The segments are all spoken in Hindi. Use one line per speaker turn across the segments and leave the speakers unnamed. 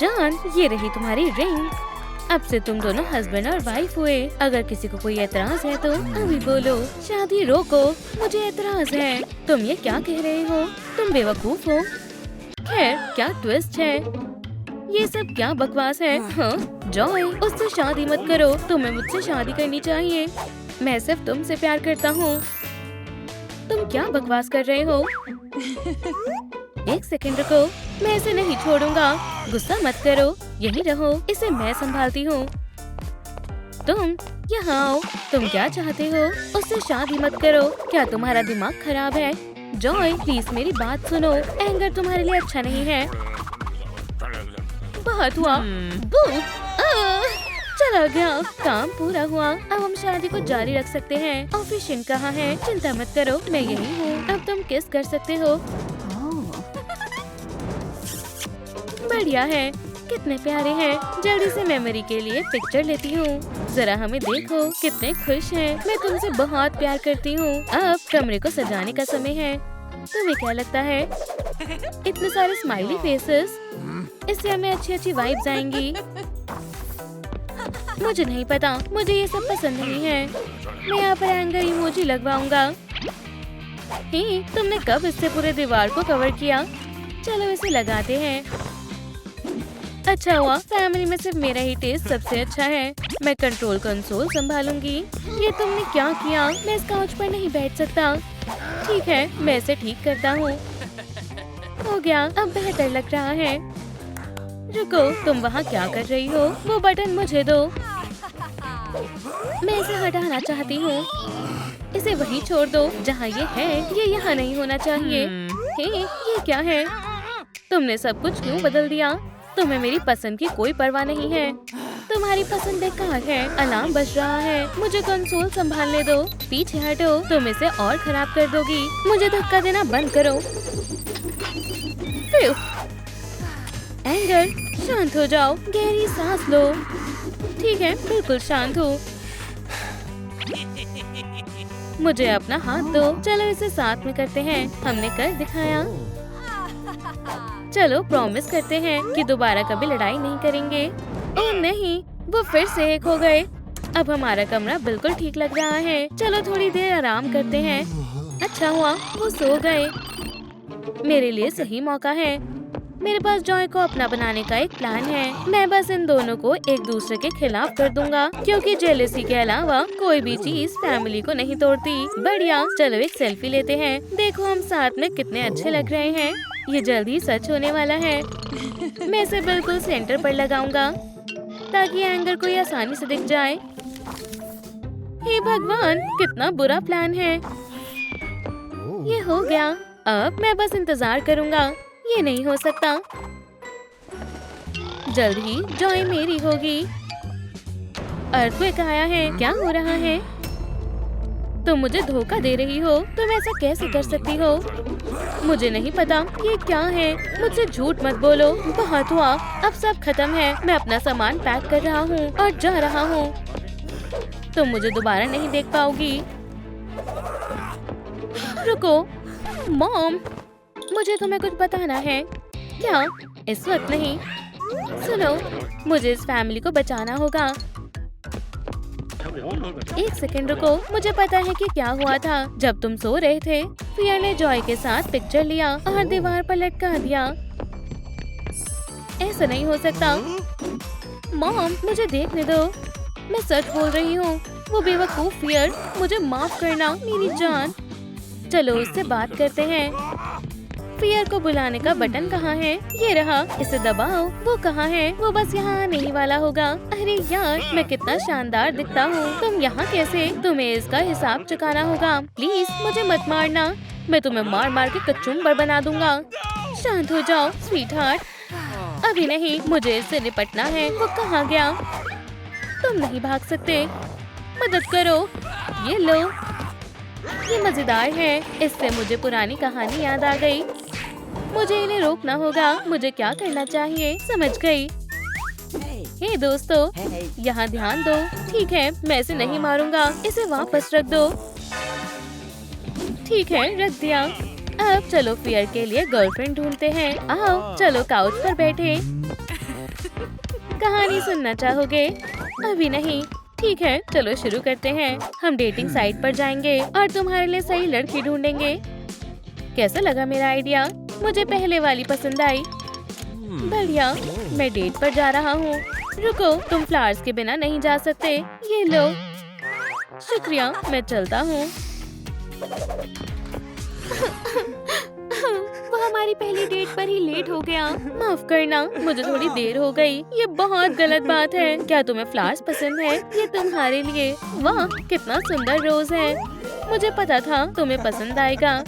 जान, ये रही तुम्हारी रिंग। अब से तुम दोनों हस्बैंड और वाइफ हुए। अगर किसी को कोई एतराज है तो अभी बोलो। शादी रोको, मुझे एतराज है। तुम ये क्या कह रहे हो? तुम बेवकूफ हो। खैर, क्या ट्विस्ट है? ये सब क्या बकवास है? हाँ, जॉय, उससे शादी मत करो। तुम्हें मुझसे शादी करनी चाहिए। मैं सिर्फ तुमसे प्यार करता हूँ। तुम क्या बकवास कर रहे हो? एक सेकंड रुको, मैं इसे नहीं छोड़ूंगा। गुस्सा मत करो, यहीं रहो, इसे मैं संभालती हूँ। तुम यहाँ आओ। तुम क्या चाहते हो? उससे शादी मत करो। क्या तुम्हारा दिमाग खराब है? जॉय, प्लीज मेरी बात सुनो। एंगर तुम्हारे लिए अच्छा नहीं है। बहुत हुआ। चला गया, काम पूरा हुआ। अब हम शादी को जारी रख सकते हैं। ऑफिशियल कहाँ है? चिंता मत करो, मैं यही हूँ। अब तुम किस कर सकते हो। बढ़िया है, कितने प्यारे हैं। जल्दी से मेमोरी के लिए पिक्चर लेती हूँ। जरा हमें देखो, कितने खुश हैं। मैं तुमसे बहुत प्यार करती हूँ। अब कमरे को सजाने का समय है। तुम्हें क्या लगता है? इतने सारे स्माइली फेसेस, इससे हमें अच्छी वाइब्स आएंगी। मुझे नहीं पता, मुझे ये सब पसंद नहीं है। मैं यहाँ पर एंगर इमोजी लगवाऊंगा। ही, तुमने कब इससे पूरे दीवार को कवर किया? चलो इसे लगाते हैं। अच्छा हुआ, फैमिली में सिर्फ मेरा ही टेस्ट सबसे अच्छा है। मैं कंट्रोल कंसोल संभालूंगी। ये तुमने क्या किया? मैं इस काउच पर नहीं बैठ सकता। ठीक है, मैं इसे ठीक करता हूँ। हो गया, अब बेहतर लग रहा है। रुको, तुम वहाँ क्या कर रही हो? वो बटन मुझे दो। मैं इसे हटाना चाहती हूँ। इसे वहीं छोड़ दो जहाँ ये है। ये यहाँ नहीं होना चाहिए। हे, ये क्या है? तुमने सब कुछ क्यों बदल दिया? तुम्हें मेरी पसंद की कोई परवाह नहीं है। तुम्हारी पसंद बेकार है। अलार्म बज रहा है। मुझे कंसोल संभालने दो। पीछे हटो, तुम इसे और खराब कर दोगी। मुझे धक्का देना बंद करो। एंगर, शांत हो जाओ। गहरी सांस लो। ठीक है, बिल्कुल शांत हो। मुझे अपना हाथ दो। चलो इसे साथ में करते हैं। हमने कर दिखाया। चलो प्रॉमिस करते हैं कि दोबारा कभी लड़ाई नहीं करेंगे। ओह नहीं, वो फिर से एक हो गए। अब हमारा कमरा बिल्कुल ठीक लग रहा है। चलो थोड़ी देर आराम करते हैं। अच्छा हुआ वो सो गए। मेरे लिए सही मौका है। मेरे पास जॉय को अपना बनाने का एक प्लान है। मैं बस इन दोनों को एक दूसरे के खिलाफ कर दूंगा, क्योंकि जेलसी के अलावा कोई भी चीज फैमिली को नहीं तोड़ती। बढ़िया, चलो एक सेल्फी लेते हैं। देखो हम साथ में कितने अच्छे लग रहे हैं। ये जल्दी सच होने वाला है। मैं इसे बिल्कुल सेंटर पर लगाऊंगा ताकि एंगर को ये आसानी से दिख जाए। हे भगवान, कितना बुरा प्लान है। ये हो गया। अब मैं बस इंतजार करूंगा। ये नहीं हो सकता। जल्द ही जॉय मेरी होगी। अर्थक्वेक आया है। क्या हो रहा है? तुम मुझे धोखा दे रही हो। तुम ऐसा कैसे कर सकती हो? मुझे नहीं पता ये क्या है। मुझसे झूठ मत बोलो। बहुत हुआ, अब सब खत्म है। मैं अपना सामान पैक कर रहा हूँ और जा रहा हूँ। तुम मुझे दोबारा नहीं देख पाओगी। रुको, मॉम, मुझे तुम्हें कुछ बताना है। क्या? इस वक्त नहीं। सुनो, मुझे इस फैमिली को बचाना होगा। एक सेकंड रुको, मुझे पता है कि क्या हुआ था। जब तुम सो रहे थे, फियर ने जॉय के साथ पिक्चर लिया और दीवार पर लटका दिया। ऐसा नहीं हो सकता। मॉम, मुझे देखने दो। मैं सच बोल रही हूँ। वो बेवकूफ फियर, मुझे माफ करना मेरी जान। चलो उससे बात करते हैं। फियर को बुलाने का बटन कहाँ है? ये रहा, इसे दबाओ। वो कहाँ है? वो बस यहाँ आने ही वाला होगा। अरे यार, मैं कितना शानदार दिखता हूँ। तुम यहाँ कैसे? तुम्हें इसका हिसाब चुकाना होगा। प्लीज मुझे मत मारना। मैं तुम्हें मार मार के कचुम्बर बना दूंगा। शांत हो जाओ स्वीट हार्ट। अभी नहीं, मुझे इससे निपटना है। वो कहाँ गया? तुम नहीं भाग सकते। मदद करो। ये लो। ये मजेदार है। इससे मुझे पुरानी कहानी याद आ गई। मुझे इन्हें रोकना होगा। मुझे क्या करना चाहिए? समझ गई। हे दोस्तों, यहाँ ध्यान दो। ठीक है, मैं इसे नहीं मारूंगा। इसे वापस रख दो। ठीक है, रख दिया। अब चलो फियर के लिए गर्लफ्रेंड ढूंढते हैं। आओ, चलो काउच पर बैठे। कहानी सुनना चाहोगे? अभी नहीं। ठीक है, चलो शुरू करते हैं। हम डेटिंग साइट पर जाएंगे और तुम्हारे लिए सही लड़की ढूंढेंगे। कैसा लगा मेरा आइडिया? मुझे पहले वाली पसंद आई। बढ़िया, मैं डेट पर जा रहा हूँ। रुको, तुम फ्लावर्स के बिना नहीं जा सकते। ये लो। शुक्रिया, मैं चलता हूँ। वो हमारी पहली डेट पर ही लेट हो गया। माफ करना, मुझे थोड़ी देर हो गई। ये बहुत गलत बात है। क्या तुम्हें फ्लावर्स पसंद है? ये तुम्हारे लिए। वाह, कितना सुंदर रोज है। मुझे पता था तुम्हें पसंद आएगा।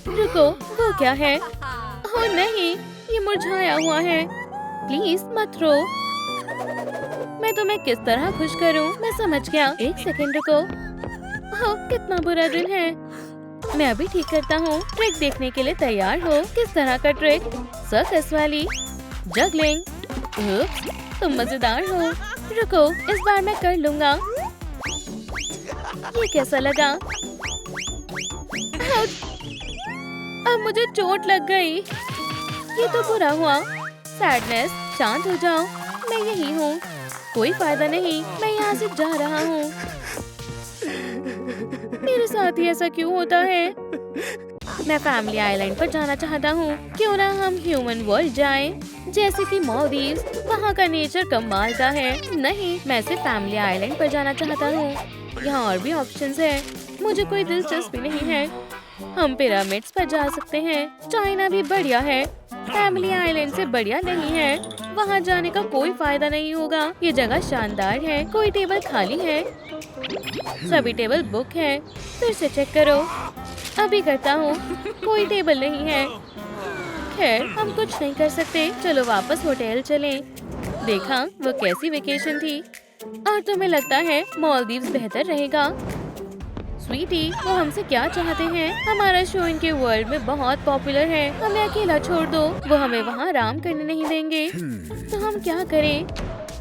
रुको, वो क्या है? ओह नहीं, ये मुरझाया हुआ है। प्लीज मत रो। मैं तुम्हें किस तरह खुश करूं? मैं समझ गया। एक सेकंड रुको। ओह, कितना बुरा दिन है। मैं अभी ठीक करता हूँ। ट्रिक देखने के लिए तैयार हो? किस तरह का ट्रिक? सर्कस वाली? जगलिंग? उप्स, तुम मजेदार हो। रुको, इस बार मैं कर लूँगा। ये कैसा लगा? अब मुझे चोट लग गई। ये तो बुरा हुआ। सैडनेस, शांत हो जाओ। मैं यही हूँ। कोई फायदा नहीं। मैं यहाँ से जा रहा हूँ। मेरे साथ ही ऐसा क्यों होता है? मैं फैमिली आइलैंड पर जाना चाहता हूँ। क्यों ना हम ह्यूमन वर्ल्ड जाएं? जैसे कि मालदीव्स। वहाँ का नेचर कमाल का है। नहीं, मैं सिर्फ फैमिली आइलैंड पर जाना चाहता हूँ। यहाँ और भी ऑप्शंस है। मुझे कोई दिलचस्पी नहीं है। हम पिरामिड्स पर जा सकते हैं। चाइना भी बढ़िया है। फैमिली आइलैंड से बढ़िया नहीं है। वहाँ जाने का कोई फायदा नहीं होगा। ये जगह शानदार है। कोई टेबल खाली है? सभी टेबल बुक है। फिर से चेक करो। अभी करता हूँ। कोई टेबल नहीं है। खैर, हम कुछ नहीं कर सकते। चलो वापस होटल चलें। देखा, वो कैसी वेकेशन थी। और तुम्हें लगता है मालदीव्स बेहतर रहेगा? स्वीटी, वो हमसे क्या चाहते हैं? हमारा शो इनके वर्ल्ड में बहुत पॉपुलर है। हमें अकेला छोड़ दो। वो हमें वहाँ आराम करने नहीं देंगे। तो हम क्या करें?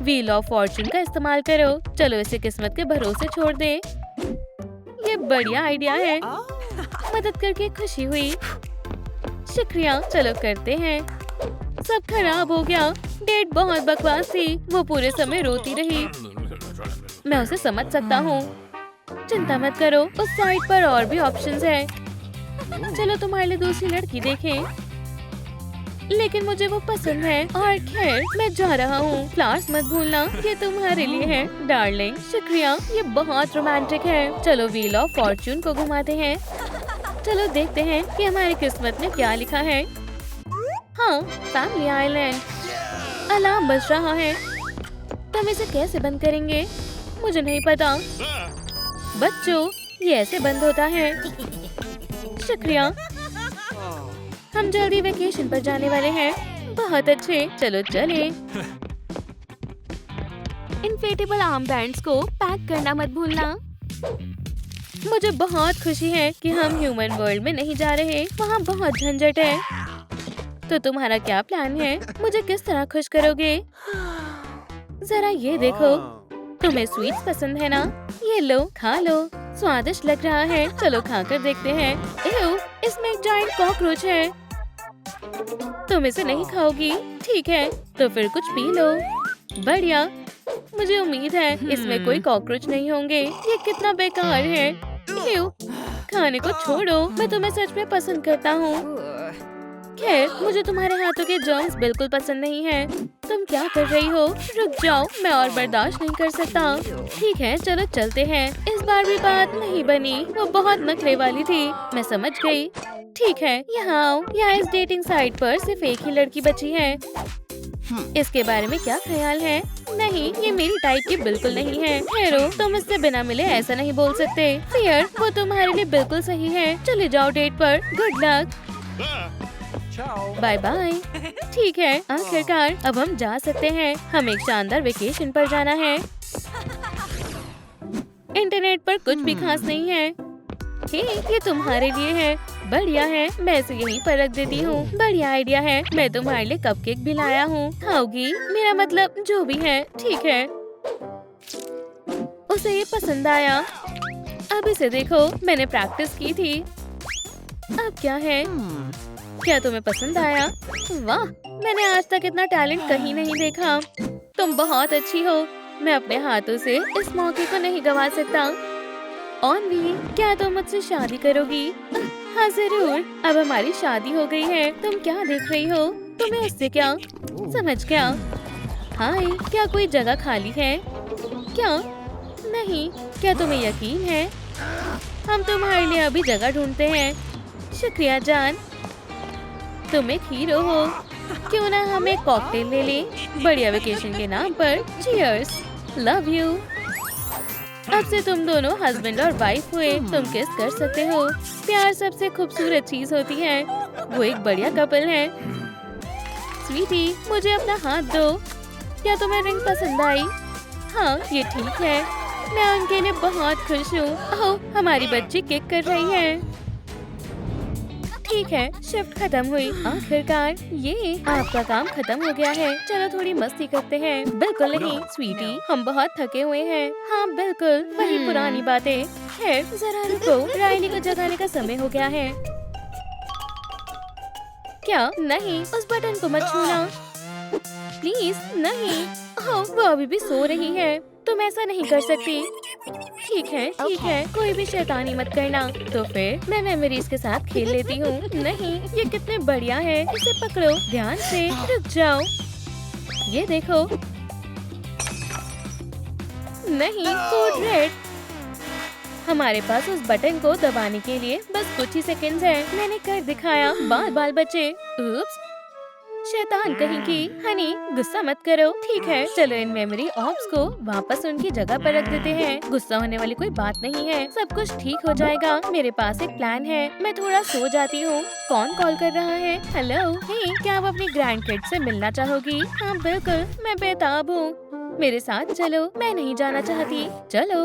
व्हील ऑफ फॉर्चून का इस्तेमाल करो। चलो इसे किस्मत के भरोसे छोड़ दे। ये बढ़िया आइडिया है। मदद करके खुशी हुई। शुक्रिया, चलो करते हैं। सब खराब हो गया। डेट बहुत बकवास थी। वो पूरे समय रोती रही। मैं उसे समझ सकता हूँ। चिंता मत करो, उस साइट पर और भी ऑप्शंस हैं। चलो तुम्हारे लिए दूसरी लड़की देखें। लेकिन मुझे वो पसंद है। और खैर, मैं जा रहा हूँ। फ्लावर्स मत भूलना, ये तुम्हारे लिए है डार्लिंग। शुक्रिया, ये बहुत रोमांटिक है। चलो व्हील ऑफ फॉर्चून को घुमाते हैं। चलो देखते हैं कि हमारी किस्मत में क्या लिखा है। हाँ, फैमिली आइलैंड। अलार्म बज रहा है। तुम इसे कैसे बंद करेंगे? मुझे नहीं पता। बच्चों, ये ऐसे बंद होता है। शुक्रिया। हम जल्दी वेकेशन पर जाने वाले हैं। बहुत अच्छे, चलो चलें। इन्फ्लेटेबल आर्म बैंड्स को पैक करना मत भूलना। मुझे बहुत खुशी है कि हम ह्यूमन वर्ल्ड में नहीं जा रहे। वहाँ बहुत झंझट है। तो तुम्हारा क्या प्लान है? मुझे किस तरह खुश करोगे? जरा ये देखो। तुम्हें स्वीट्स पसंद है ना? ये लो, खा लो। स्वादिष्ट लग रहा है। चलो खाकर देखते हैं। एव, इसमें एक जायंट कॉकरोच है। तुम इसे नहीं खाओगी? ठीक है, तो फिर कुछ पी लो। बढ़िया। मुझे उम्मीद है इसमें कोई कॉकरोच नहीं होंगे। ये कितना बेकार है। एव, खाने को छोड़ो। मैं तुम्हें सच में पसंद करता हूँ। खैर, मुझे तुम्हारे हाथों के जर्म्स बिल्कुल पसंद नहीं है। तुम क्या कर रही हो? रुक जाओ, मैं और बर्दाश्त नहीं कर सकता। ठीक है, चलो चलते हैं। इस बार भी बात नहीं बनी। वो बहुत नखरे वाली थी। मैं समझ गई। ठीक है, यहाँ आओ। यहाँ इस डेटिंग साइट पर सिर्फ एक ही लड़की बची है। इसके बारे में क्या ख्याल है? नहीं, ये मेरी टाइप की बिल्कुल नहीं है। हेरो, तुम इससे बिना मिले ऐसा नहीं बोल सकते। फियर, वो तुम्हारे लिए बिल्कुल सही है। चले जाओ डेट पर। Good luck. Bye bye. ठीक है, आखिरकार अब हम जा सकते हैं। हम एक शानदार वेकेशन पर जाना है। इंटरनेट पर कुछ भी खास नहीं है। हे, ये तुम्हारे लिए है। बढ़िया है, मैं इसे यहीं पर रख देती हूँ। बढ़िया आइडिया है। मैं तुम्हारे लिए कपकेक भी लाया हूँ। खाओगी? मेरा मतलब जो भी है। ठीक है। उसे ये पसंद आया। अब इसे देखो, मैंने प्रैक्टिस की थी। अब क्या है? क्या तुम्हें पसंद आया? वाह, मैंने आज तक इतना टैलेंट कहीं नहीं देखा। तुम बहुत अच्छी हो। मैं अपने हाथों से इस मौके को नहीं गंवा सकता। ऑनवी, क्या तुम मुझसे शादी करोगी? हाँ जरूर। अब हमारी शादी हो गई है। तुम क्या देख रही हो? तुम्हें उससे क्या? समझ गया। हाय, क्या कोई जगह खाली है क्या? नहीं। क्या तुम्हें यकीन है? हम तुम्हारे लिए अभी जगह ढूंढते हैं। शुक्रिया जान, तुम एक हीरो हो। क्यों ना हम एक कॉकटेल ले लें बढ़िया वेकेशन के नाम पर। Cheers, love you. अब से तुम दोनों हस्बैंड और वाइफ हुए। तुम किस कर सकते हो। प्यार सबसे खूबसूरत चीज होती है। वो एक बढ़िया कपल है। स्वीटी, मुझे अपना हाथ दो। क्या तुम्हें रिंग पसंद आई? हाँ, ये ठीक है। मैं उनके लिए बहुत खुश हूँ। ओह, हमारी बच्ची किक कर रही है। ठीक है, शिफ्ट खत्म हुई। आखिरकार ये आपका काम खत्म हो गया है। चलो थोड़ी मस्ती करते हैं। बिल्कुल नहीं स्वीटी, हम बहुत थके हुए हैं। हाँ बिल्कुल, वही पुरानी बातें। खैर जरा रुको, रायली को जगाने का समय हो गया है। क्या? नहीं, उस बटन को मत छूना प्लीज। नहीं। ओह, वो अभी भी सो रही है। तुम ऐसा नहीं कर सकती। ठीक है, कोई भी शैतानी मत करना। तो फिर मैं मेमोरीज के साथ खेल लेती हूँ। नहीं, ये कितने बढ़िया है। इसे पकड़ो ध्यान से। रुक जाओ, ये देखो। नहीं, कोड रेड। हमारे पास उस बटन को दबाने के लिए बस कुछ ही सेकंड्स हैं। मैंने कर दिखाया। बाल बचे। उप्स, शैतान कहीं की। हनी, गुस्सा मत करो। ठीक है, चलो इन मेमोरी ऑब्स को वापस उनकी जगह पर रख देते हैं। गुस्सा होने वाली कोई बात नहीं है। सब कुछ ठीक हो जाएगा। मेरे पास एक प्लान है। मैं थोड़ा सो जाती हूँ। कौन कॉल कर रहा है? हेलो, हे, क्या आप अपनी ग्रैंड किड से मिलना चाहोगी? हाँ बिल्कुल, मैं बेताब हूँ। मेरे साथ चलो। मैं नहीं जाना चाहती। चलो।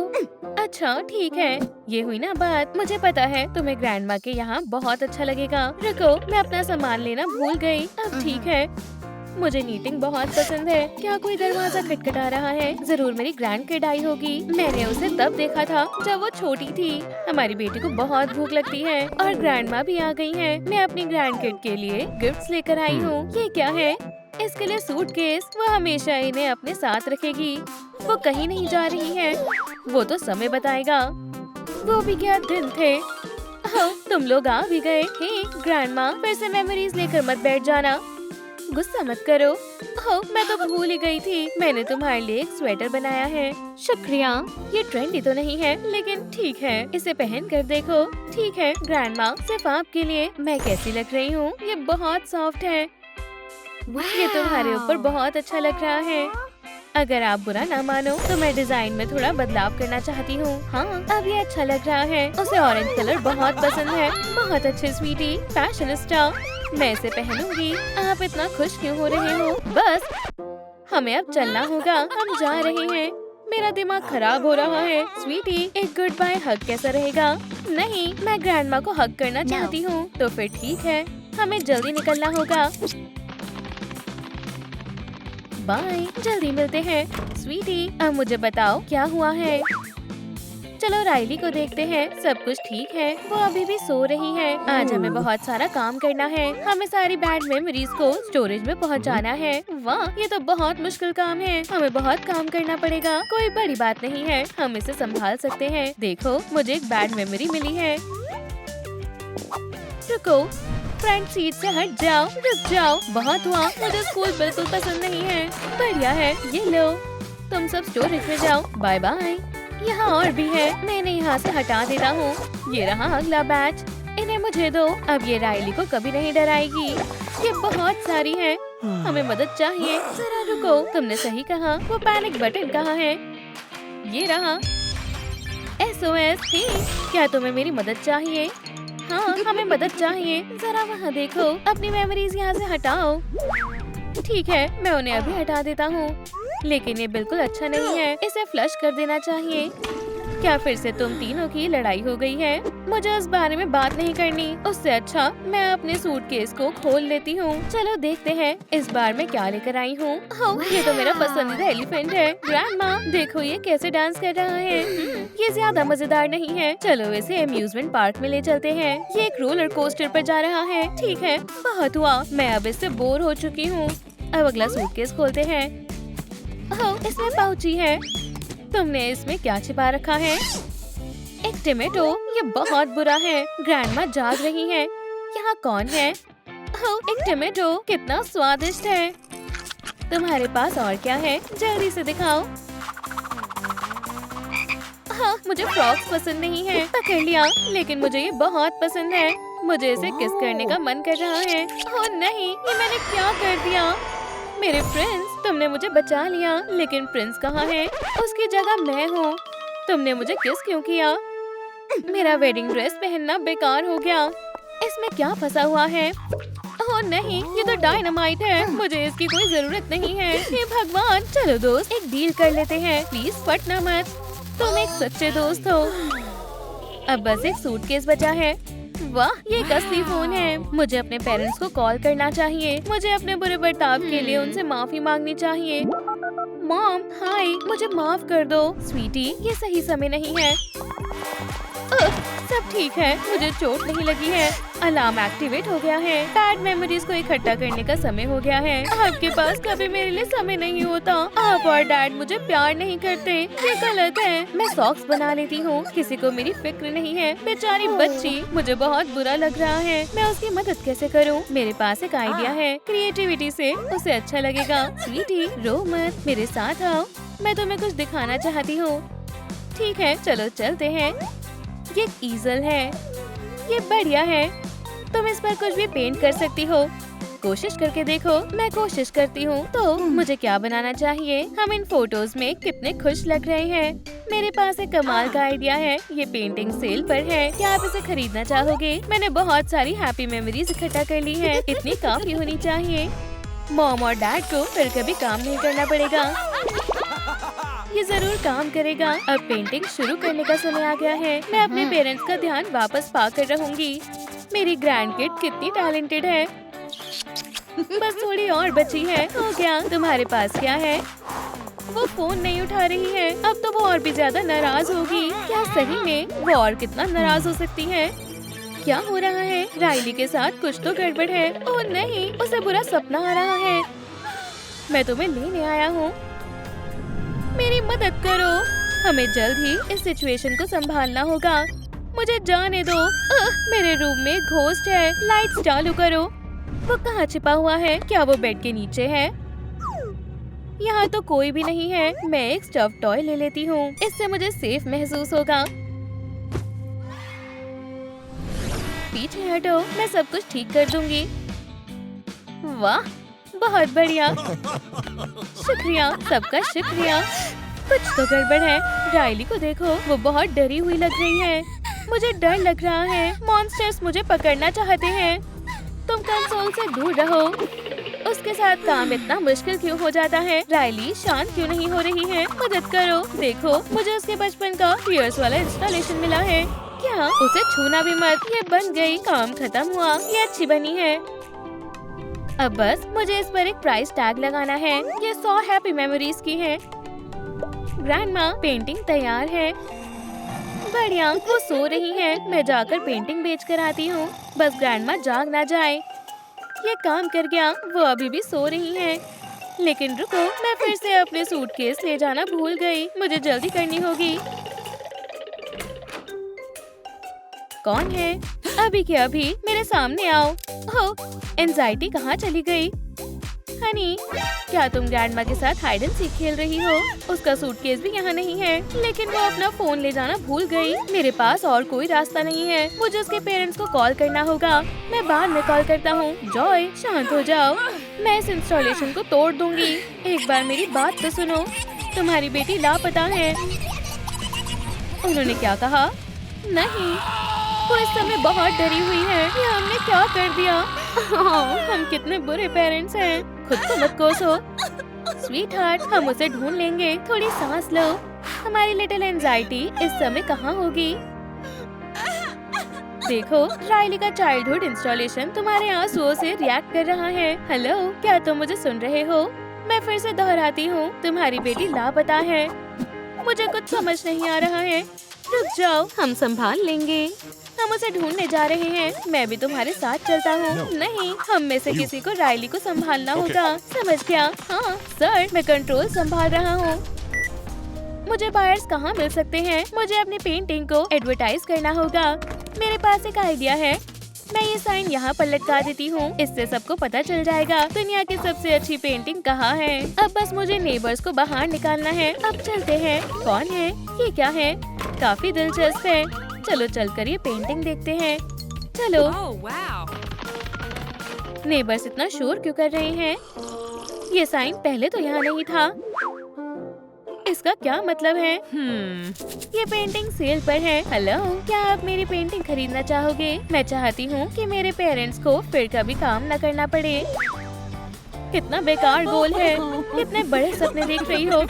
अच्छा ठीक है, ये हुई ना बात। मुझे पता है तुम्हें ग्रैंड माँ के यहाँ बहुत अच्छा लगेगा। रुको, मैं अपना सामान लेना भूल गई। अब ठीक है। मुझे नीटिंग बहुत पसंद है। क्या कोई दरवाजा खटखटा रहा है? जरूर मेरी ग्रैंड किड आई होगी। मैंने उसे तब देखा था जब वो छोटी थी। हमारी बेटी को बहुत भूख लगती है और ग्रैंड माँ भी आ गई है। मैं अपनी ग्रैंड किड के लिए गिफ्ट्स लेकर आई हूँ। ये क्या है? इसके लिए सूटकेस। वो हमेशा इन्हें अपने साथ रखेगी। वो कहीं नहीं जा रही है। वो तो समय बताएगा। वो भी क्या दिन थे। तुम लोग आ भी गए। हे ग्रैंडमा, फिर से मेमोरीज लेकर मत बैठ जाना। गुस्सा मत करो। मैं तो भूल ही गई थी। मैंने तुम्हारे लिए एक स्वेटर बनाया है। शुक्रिया। ये ट्रेंडी तो नहीं है, लेकिन ठीक है, इसे पहन कर देखो। ठीक है ग्रैंडमा, सिर्फ आपके लिए। मैं कैसी लग रही हूँ? ये बहुत सॉफ्ट है। ये तुम्हारे ऊपर बहुत अच्छा लग रहा है। अगर आप बुरा ना मानो तो मैं डिजाइन में थोड़ा बदलाव करना चाहती हूँ। हाँ, अब ये अच्छा लग रहा है। उसे ऑरेंज कलर बहुत पसंद है। बहुत अच्छे स्वीटी, फैशनिस्टा। मैं इसे पहनूंगी। आप इतना खुश क्यों हो रहे हो? बस हमें अब चलना होगा। हम जा रहे हैं। मेरा दिमाग खराब हो रहा है। स्वीटी, एक गुड बाय हग कैसा रहेगा? नहीं, मैं ग्रैंडमा को हग करना चाहती हूँ। तो फिर ठीक है, हमें जल्दी निकलना होगा। बाय, जल्दी मिलते हैं। स्वीटी, अब मुझे बताओ क्या हुआ है? चलो रायली को देखते हैं। सब कुछ ठीक है। वो अभी भी सो रही है। आज हमें बहुत सारा काम करना है। हमें सारी बैड मेमोरीज को स्टोरेज में पहुंचाना है। वाह, ये तो बहुत मुश्किल काम है। हमें बहुत काम करना पड़ेगा। कोई बड़ी बात नहीं है, हम इसे संभाल सकते हैं। देखो, मुझे एक बैड मेमोरी मिली है। रुको, फ्रंट सीट से हट जाओ। रुक जाओ, बहुत हुआ। मुझे स्कूल बिल्कुल पसंद नहीं है। बढ़िया है, ये लो। तुम सब स्टोरेज में जाओ। Bye bye. यहाँ और भी है। मैं इन्हें यहाँ से हटा देता हूँ। ये रहा अगला बैच। इन्हें मुझे दो। अब ये रायली को कभी नहीं डराएगी। ये बहुत सारी है। हमें मदद चाहिए। जरा रुको, तुमने सही कहा। वो पैनिक बटन कहाँ है? ये रहा। SOS। क्या तुम्हें मेरी मदद चाहिए? हाँ, हमें मदद चाहिए। जरा वहाँ देखो। अपनी मेमोरीज यहाँ से हटाओ। ठीक है, मैं उन्हें अभी हटा देता हूँ। लेकिन ये बिल्कुल अच्छा नहीं है। इसे फ्लश कर देना चाहिए। क्या फिर से तुम तीनों की लड़ाई हो गई है? मुझे उस बारे में बात नहीं करनी। उससे अच्छा मैं अपने सूटकेस को खोल लेती हूँ। चलो देखते हैं इस बार मैं क्या लेकर आई हूँ। ये तो मेरा पसंदीदा एलिफेंट है। ग्रैंडमा देखो ये कैसे डांस कर रहा है। ये ज्यादा मजेदार नहीं है। चलो इसे अम्यूजमेंट पार्क में ले चलते हैं। ये एक रोलर कोस्टर पर जा रहा है। ठीक है, बहुत हुआ, मैं अब इससे बोर हो चुकी हूँ। अब अगला सूटकेस खोलते हैं। इसमें पाउची है। तुमने इसमें क्या छिपा रखा है? एक टमेटो। ये बहुत बुरा है। ग्रैंडमा जाग रही है। यहाँ कौन है? एक टमेटो, कितना स्वादिष्ट है। तुम्हारे पास और क्या है? जल्दी से दिखाओ। मुझे फ्रॉक्स पसंद नहीं है। पकड़ लिया, लेकिन मुझे ये बहुत पसंद है। मुझे इसे किस करने का मन कर रहा है। ओह नहीं, ये मैंने क्या कर दिया? मेरे प्रिंस, तुमने मुझे बचा लिया, लेकिन प्रिंस कहाँ है? उसकी जगह मैं हूँ। तुमने मुझे किस क्यों किया? मेरा वेडिंग ड्रेस पहनना बेकार हो गया। इसमें क्या फंसा हुआ है? ओह नहीं, ये तो डायनामाइट है। मुझे इसकी कोई जरूरत नहीं है। हे भगवान, चलो दोस्त एक डील कर लेते हैं। प्लीज फटना मत। तुम एक सच्चे दोस्त हो। अब बस एक सूटकेस बचा है। वाह, ये एक असली फोन है। मुझे अपने पेरेंट्स को कॉल करना चाहिए। मुझे अपने बुरे बर्ताव के लिए उनसे माफी मांगनी चाहिए। मॉम, हाय, मुझे माफ कर दो। स्वीटी, ये सही समय नहीं है। सब ठीक है, मुझे चोट नहीं लगी है। अलार्म एक्टिवेट हो गया है। बैड मेमोरीज को इकट्ठा करने का समय हो गया है। आपके पास कभी मेरे लिए समय नहीं होता। आप और डैड मुझे प्यार नहीं करते। ये गलत है। मैं सॉक्स बना लेती हूँ। किसी को मेरी फिक्र नहीं है। बेचारी बच्ची, मुझे बहुत बुरा लग रहा है। मैं उसकी मदद कैसे करूँ? मेरे पास एक आइडिया है। क्रिएटिविटी से उसे अच्छा लगेगा। स्वीटी, रो मत, मेरे साथ आओ। मैं तुम्हें कुछ दिखाना चाहती हूँ। ठीक है, चलो चलते हैं। ये एक ईजल है। ये बढ़िया है। तुम इस पर कुछ भी पेंट कर सकती हो। कोशिश करके देखो। मैं कोशिश करती हूँ। तो मुझे क्या बनाना चाहिए? हम इन फोटोज में कितने खुश लग रहे हैं। मेरे पास एक कमाल का आइडिया है। ये पेंटिंग सेल पर है। क्या आप इसे खरीदना चाहोगे? मैंने बहुत सारी हैप्पी मेमोरीज इकट्ठा कर ली है। इतनी काफी होनी चाहिए। मॉम और डैड को फिर कभी काम नहीं करना पड़ेगा। ये जरूर काम करेगा। अब पेंटिंग शुरू करने का समय आ गया है। मैं अपने पेरेंट्स का ध्यान वापस पाकर रहूंगी। मेरी ग्रैंड किड कितनी टैलेंटेड है। बस थोड़ी और बची है। हो गया। तुम्हारे पास क्या है? वो फोन नहीं उठा रही है। अब तो वो और भी ज्यादा नाराज होगी। क्या सही में वो और कितना नाराज हो सकती है? क्या हो रहा है? राइली के साथ कुछ तो गड़बड़ है। ओह नहीं, उसे बुरा सपना आ रहा है। मैं तुम्हें लेने आया हूँ। मेरी मदद करो। हमें जल्द ही इस सिचुएशन को संभालना होगा। मुझे जाने दो। मेरे रूम में घोस्ट है। लाइट्स चालू करो। वो कहाँ छिपा हुआ है? क्या वो बेड के नीचे है? यहाँ तो कोई भी नहीं है। मैं एक स्टफ टॉय ले लेती हूँ। इससे मुझे सेफ महसूस होगा। पीछे हटो, मैं सब कुछ ठीक कर दूंगी। वाह, बहुत बढ़िया। शुक्रिया, सबका शुक्रिया। कुछ तो गड़बड़ है। राइली को देखो, वो बहुत डरी हुई लग रही है। मुझे डर लग रहा है। मॉन्स्टर्स मुझे पकड़ना चाहते हैं। तुम कंसोल से दूर रहो। उसके साथ काम इतना मुश्किल क्यों हो जाता है? राइली शांत क्यों नहीं हो रही है? मदद करो। देखो, मुझे उसके बचपन का टीयर्स वाला इंस्टॉलेशन मिला है। क्या? उसे छूना भी मत। ये बन गई। काम खत्म हुआ। ये अच्छी बनी है। अब बस मुझे इस पर एक प्राइस टैग लगाना है। ये 100 हैप्पी मेमोरीज की है। ग्रैंडमा, पेंटिंग तैयार है। बढ़िया, वो सो रही है। मैं जाकर पेंटिंग बेच कर आती हूँ। बस ग्रैंडमा जाग ना जाए। ये काम कर गया। वो अभी भी सो रही है। लेकिन रुको, मैं फिर से अपने सूटकेस ले जाना भूल गई। मुझे जल्दी करनी होगी। कौन है? अभी के अभी मेरे सामने आओ। ओह, एंजाइटी कहाँ चली गई? हनी, क्या तुम ग्रैंडमा के साथ हाइड एंड सीक खेल रही हो? उसका सूटकेस भी यहाँ नहीं है, लेकिन वो अपना फोन ले जाना भूल गई। मेरे पास और कोई रास्ता नहीं है। मुझे उसके पेरेंट्स को कॉल करना होगा। मैं बाद में कॉल करता हूँ। जॉय, शांत हो जाओ। मैं इस इंस्टॉलेशन को तोड़ दूंगी। एक बार मेरी बात तो सुनो। तुम्हारी बेटी लापता है। उन्होंने क्या कहा? नहीं, वो इस समय बहुत डरी हुई है। ये हमने क्या कर दिया? हम कितने बुरे पेरेंट्स हैं। खुद को मत कोसो। स्वीट हार्ट, हम उसे ढूंढ लेंगे। थोड़ी सांस लो। हमारी लिटिल एंजाइटी इस समय कहाँ होगी? देखो, राइली का चाइल्डहुड इंस्टॉलेशन तुम्हारे आंसुओं से रिएक्ट कर रहा है। हेलो, क्या तुम मुझे सुन रहे हो? मैं फिर से दोहराती हूँ, तुम्हारी बेटी लापता है। मुझे कुछ समझ नहीं आ रहा है। रुक जाओ, हम संभाल लेंगे। हम उसे ढूंढने जा रहे हैं। मैं भी तुम्हारे साथ चलता हूँ। नहीं, हम में से किसी को राइली को संभालना होगा। समझ गया? हाँ सर, मैं कंट्रोल संभाल रहा हूँ। मुझे बायर्स कहाँ मिल सकते हैं? मुझे अपनी पेंटिंग को एडवर्टाइज करना होगा। मेरे पास एक आइडिया है। मैं ये साइन यहाँ पर लटका देती हूँ। इससे सबको पता चल जाएगा दुनिया की सबसे अच्छी पेंटिंग कहाँ है। अब बस मुझे नेबर्स को बाहर निकालना है। अब चलते हैं। कौन है? ये क्या है? काफी दिलचस्प है। चलो चलकर ये पेंटिंग देखते हैं। चलो। नेबर्स इतना शोर क्यों कर रहे हैं? ये साइन पहले तो यहाँ नहीं था। इसका क्या मतलब है? ये पेंटिंग सेल पर है। हेलो, क्या आप मेरी पेंटिंग खरीदना चाहोगे? मैं चाहती हूँ कि मेरे पेरेंट्स को फिर कभी काम न करना पड़े। कितना बेकार गोल है। कितने बड़े सपने देख रही हो।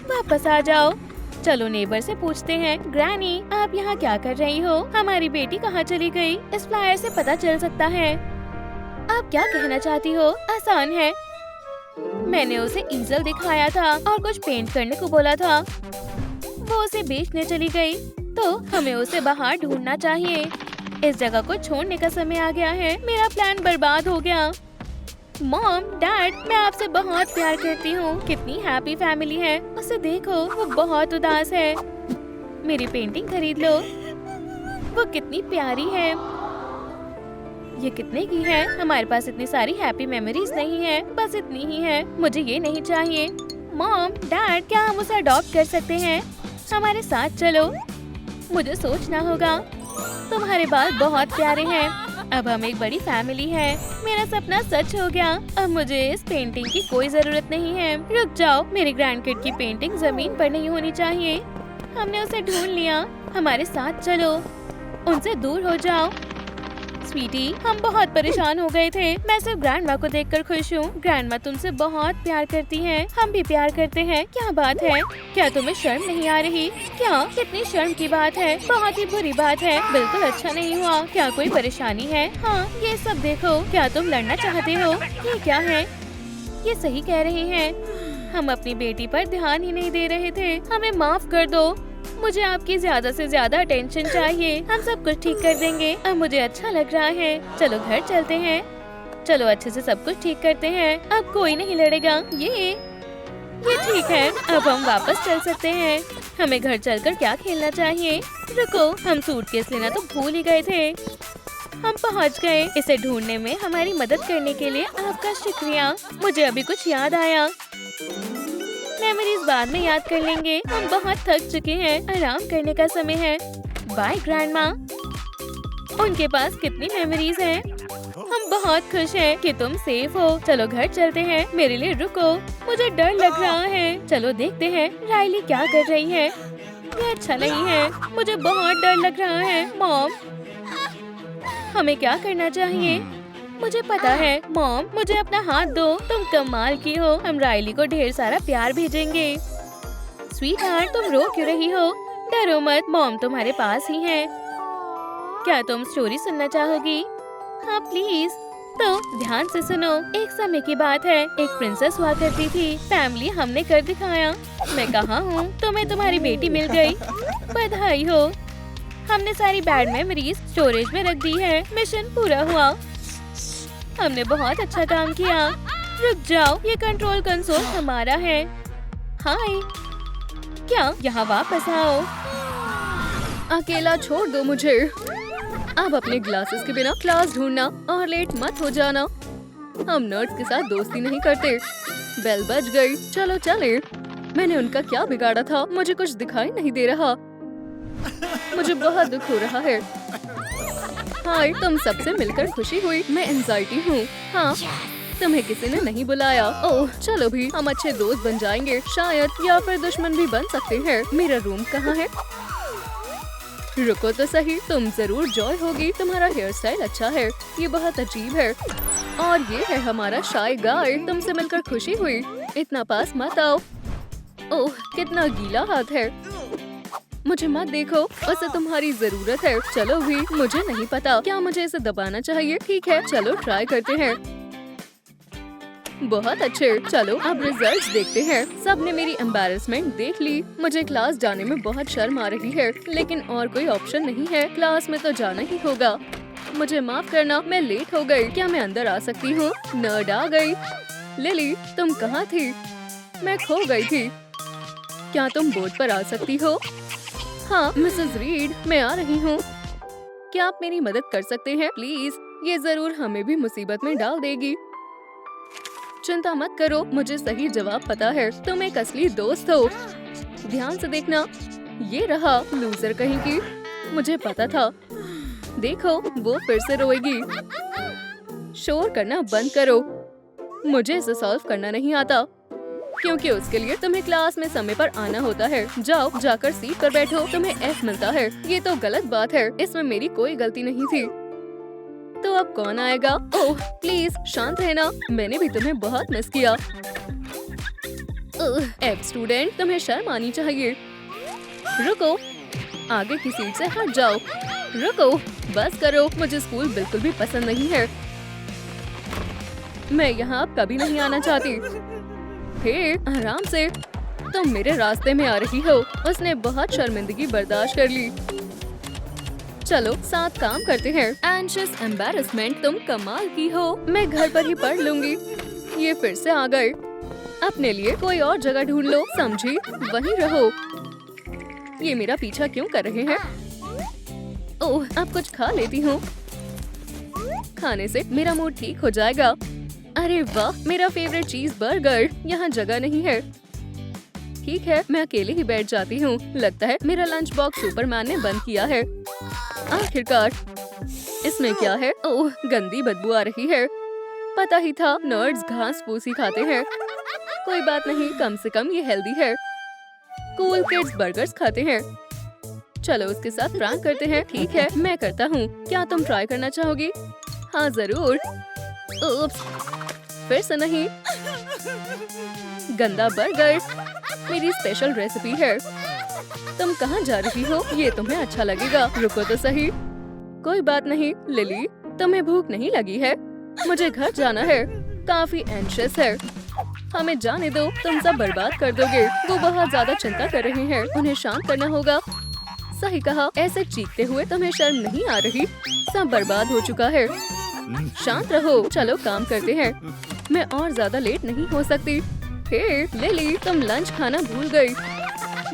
वापस आ जाओ। चलो नेबर से पूछते हैं। ग्रैनी, आप यहाँ क्या कर रही हो? हमारी बेटी कहाँ चली गई? इस फ्लायर से पता चल सकता है। आप क्या कहना चाहती हो? आसान है। मैंने उसे ईजल दिखाया था और कुछ पेंट करने को बोला था। वो उसे बेचने चली गई, तो हमें उसे बाहर ढूंढना चाहिए। इस जगह को छोड़ने का समय आ गया है। मेरा प्लान बर्बाद हो गया। मॉम, डैड, मैं आपसे बहुत प्यार करती हूँ। कितनी हैप्पी फैमिली है। उसे देखो, वो बहुत उदास है। मेरी पेंटिंग खरीद लो। वो कितनी प्यारी है। ये कितने की है? हमारे पास इतनी सारी हैप्पी मेमोरीज नहीं है। बस इतनी ही है। मुझे ये नहीं चाहिए। मॉम, डैड, क्या हम उसे अडॉप्ट कर सकते हैं? हमारे साथ चलो। मुझे सोचना होगा। तुम्हारे बाल बहुत प्यारे हैं। अब हम एक बड़ी फैमिली है। मेरा सपना सच हो गया। अब मुझे इस पेंटिंग की कोई जरूरत नहीं है। रुक जाओ, मेरे ग्रैंडकिड की पेंटिंग जमीन पर नहीं होनी चाहिए। हमने उसे ढूंढ लिया। हमारे साथ चलो। उनसे दूर हो जाओ। स्वीटी, हम बहुत परेशान हो गए थे। मैं सिर्फ ग्रैंडमा को देखकर खुश हूँ। ग्रैंडमा तुमसे बहुत प्यार करती हैं। हम भी प्यार करते हैं। क्या बात है? क्या तुम्हें शर्म नहीं आ रही? क्या? कितनी शर्म की बात है। बहुत ही बुरी बात है। बिल्कुल अच्छा नहीं हुआ। क्या कोई परेशानी है? हाँ, ये सब देखो। क्या तुम लड़ना चाहते हो? ये क्या है? ये सही कह रहे हैं। हम अपनी बेटी पर ध्यान ही नहीं दे रहे थे। हमें माफ कर दो। मुझे आपकी ज्यादा से ज्यादा अटेंशन चाहिए। हम सब कुछ ठीक कर देंगे। अब मुझे अच्छा लग रहा है। चलो घर चलते हैं। चलो अच्छे से सब कुछ ठीक करते हैं। अब कोई नहीं लड़ेगा। ये ठीक है। अब हम वापस चल सकते हैं। हमें घर चलकर क्या खेलना चाहिए? रुको, हम सूटकेस लेना तो भूल ही गए थे। हम पहुंच गए। इसे ढूंढने में हमारी मदद करने के लिए आपका शुक्रिया। मुझे अभी कुछ याद आया। मेमोरीज बाद में याद कर लेंगे। हम बहुत थक चुके हैं। आराम करने का समय है। Bye grandma. उनके पास कितनी मेमोरीज हैं। हम बहुत खुश हैं कि तुम सेफ हो। चलो घर चलते हैं। मेरे लिए रुको, मुझे डर लग रहा है। चलो देखते हैं राइली क्या कर रही है। ये अच्छा नहीं है। मुझे बहुत डर लग रहा है। मॉम, हमें क्या करना चाहिए? मुझे पता है। मॉम, मुझे अपना हाथ दो। तुम कमाल की हो। हम राइली को ढेर सारा प्यार भेजेंगे। स्वीट हार्ट, तुम रो क्यों रही हो? डरो मत, मॉम तुम्हारे पास ही है। क्या तुम स्टोरी सुनना चाहोगी? हाँ प्लीज। तो ध्यान से सुनो। एक समय की बात है। एक प्रिंसेस हुआ करती थी। फैमिली हमने कर दिखाया। मैं कहाँ हूँ? तुम्हें तुम्हारी बेटी मिल गई। बधाई हो। हमने सारी बैड मेमोरीज स्टोरेज में रख दी है। मिशन पूरा हुआ। हमने बहुत अच्छा काम किया। रुक जाओ, ये कंट्रोल कंसोल हमारा है। हाय, क्या? यहाँ वापस आओ।
अकेला छोड़ दो मुझे। अब अपने ग्लासेस के बिना क्लास ढूंढना और लेट मत हो जाना। हम नर्ड्स के साथ दोस्ती नहीं करते। बेल बज गई। चलो चले। मैंने उनका क्या बिगाड़ा था? मुझे कुछ दिखाई नहीं दे रहा। मुझे बहुत दुख हो रहा है। हाय, तुम सबसे मिलकर खुशी हुई। मैं एंजाइटी हूँ। हाँ, तुम्हें किसी ने नहीं बुलाया। ओह, चलो भी, हम अच्छे दोस्त बन जाएंगे शायद, या फिर दुश्मन भी बन सकते हैं। मेरा रूम कहाँ है? रुको तो सही, तुम जरूर जॉय होगी। तुम्हारा हेयर स्टाइल अच्छा है। ये बहुत अजीब है। और ये है हमारा शाय गाय। तुमसे मिलकर खुशी हुई। इतना पास मत आओ। ओह, कितना गीला हाथ है। मुझे मत देखो, उसे तुम्हारी जरूरत है। चलो भी, मुझे नहीं पता क्या मुझे इसे दबाना चाहिए। ठीक है, चलो ट्राई करते हैं। बहुत अच्छे, चलो अब रिजल्ट्स देखते हैं। सबने मेरी एम्बैरेसमेंट देख ली। मुझे क्लास जाने में बहुत शर्म आ रही है, लेकिन और कोई ऑप्शन नहीं है। क्लास में तो जाना ही होगा। मुझे माफ करना, मैं लेट हो गई। क्या मैं अंदर आ सकती हूँ? नर्ड आ गई। लिली, तुम कहाँ थी? मैं खो गई थी। क्या तुम बोर्ड पर आ सकती हो? हाँ मिसेस रीड, मैं आ रही हूँ। क्या आप मेरी मदद कर सकते हैं प्लीज? ये जरूर हमें भी मुसीबत में डाल देगी। चिंता मत करो, मुझे सही जवाब पता है। तुम एक असली दोस्त हो। ध्यान से देखना। ये रहा, लूजर कहीं की। मुझे पता था। देखो, वो फिर से रोएगी। शोर करना बंद करो। मुझे इसे सॉल्व करना नहीं आता, क्योंकि उसके लिए तुम्हें क्लास में समय पर आना होता है। जाओ, जाकर सीट पर बैठो। तुम्हें F मिलता है। ये तो गलत बात है। इसमें मेरी कोई गलती नहीं थी। तो अब कौन आएगा? ओह, प्लीज शांत रहना। मैंने भी तुम्हें बहुत मिस किया। F स्टूडेंट, तुम्हें शर्म आनी चाहिए। रुको, आगे की सीट से हट जाओ। रुको, बस करो। मुझे स्कूल बिल्कुल भी पसंद नहीं है। मैं यहाँ अब कभी नहीं आना चाहती। हे, आराम से। तुम मेरे रास्ते में आ रही हो। उसने बहुत शर्मिंदगी बर्दाश्त कर ली। चलो साथ काम करते हैं। एंशियस एम्बैरेसमेंट, तुम कमाल की हो। मैं घर पर ही पढ़ लूंगी। ये फिर से आ गए। अपने लिए कोई और जगह ढूंढ लो, समझी? वहीं रहो। ये मेरा पीछा क्यों कर रहे हैं? ओह, अब कुछ खा लेती हूँ। खाने से मेरा मूड ठीक हो जाएगा। अरे वाह, मेरा फेवरेट चीज बर्गर। यहाँ जगह नहीं है। ठीक है, मैं अकेले ही बैठ जाती हूँ। लगता है मेरा लंच बॉक्स सुपरमैन ने बंद किया है। आखिरकार। इसमें क्या है? ओह, गंदी बदबू आ रही है। पता ही था, नर्ड्स घास फूसी खाते हैं। कोई बात नहीं, कम से कम ये हेल्दी है। कूल किड्स बर्गर्स खाते हैं। चलो उसके साथ प्रैंक करते हैं। ठीक है, मैं करता हूँ। क्या तुम ट्राई करना चाहोगी? हाँ जरूर। उप्स, फिर से नहीं। गंदा बर्गर मेरी स्पेशल रेसिपी है। तुम कहाँ जा रही हो? ये तुम्हें अच्छा लगेगा। रुको तो सही। कोई बात नहीं। लिली, तुम्हें भूख नहीं लगी है? मुझे घर जाना है। काफी एंशियस है। हमें जाने दो, तुम सब बर्बाद कर दोगे। वो बहुत ज्यादा चिंता कर रहे हैं। उन्हें शांत करना होगा। सही कहा। ऐसे चीखते हुए तुम्हें शर्म नहीं आ रही? सब बर्बाद हो चुका है। शांत रहो। चलो काम करते हैं। मैं और ज्यादा लेट नहीं हो सकती। हे लिली, तुम लंच खाना भूल गई।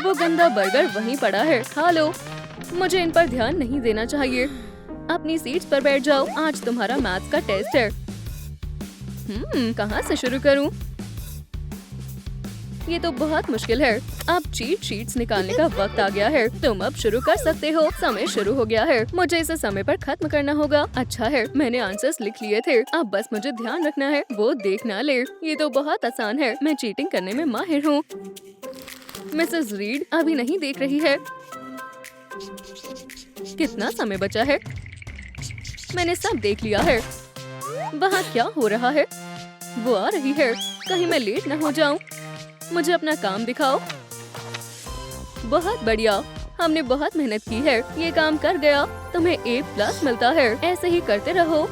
वो गंदा बर्गर वहीं पड़ा है, खा लो। मुझे इन पर ध्यान नहीं देना चाहिए। अपनी सीट्स पर बैठ जाओ। आज तुम्हारा मैथ्स का टेस्ट है। कहाँ से शुरू करूँ? ये तो बहुत मुश्किल है। अब चीट शीट्स निकालने का वक्त आ गया है। तुम अब शुरू कर सकते हो। समय शुरू हो गया है। मुझे इसे समय पर खत्म करना होगा। अच्छा है, मैंने आंसर्स लिख लिए थे। अब बस मुझे ध्यान रखना है वो देख ना ले। ये तो बहुत आसान है। मैं चीटिंग करने में माहिर हूँ। मिसेस रीड अभी नहीं देख रही है। कितना समय बचा है? मैंने सब देख लिया है। वहाँ क्या हो रहा है? वो आ रही है। कहीं मैं लेट न हो जाऊं। मुझे अपना काम दिखाओ। बहुत बढ़िया, हमने बहुत मेहनत की है। ये काम कर गया। तुम्हें A+ मिलता है। ऐसे ही करते रहो।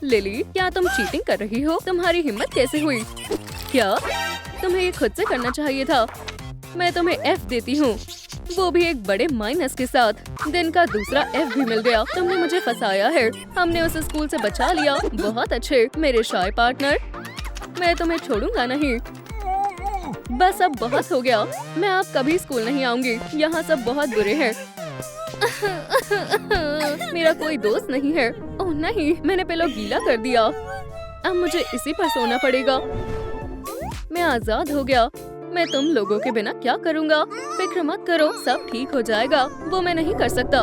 लिली, क्या तुम चीटिंग कर रही हो? तुम्हारी हिम्मत कैसे हुई? क्या तुम्हें ये खुद से करना चाहिए था? मैं तुम्हें F देती हूँ, वो भी एक बड़े माइनस के साथ। दिन का दूसरा F भी मिल गया। तुमने मुझे फंसाया है। हमने उसे स्कूल से बचा लिया। बहुत अच्छे मेरे शाय पार्टनर। मैं तुम्हें छोड़ूंगा नहीं। बस अब बहुत हो गया। मैं अब कभी स्कूल नहीं आऊंगी। यहाँ सब बहुत बुरे हैं। मेरा कोई दोस्त नहीं है। ओह नहीं, मैंने पिलो गीला कर दिया। अब मुझे इसी पर सोना पड़ेगा। मैं आजाद हो गया। मैं तुम लोगों के बिना क्या करूँगा? फिक्र मत करो, सब ठीक हो जाएगा। वो मैं नहीं कर सकता।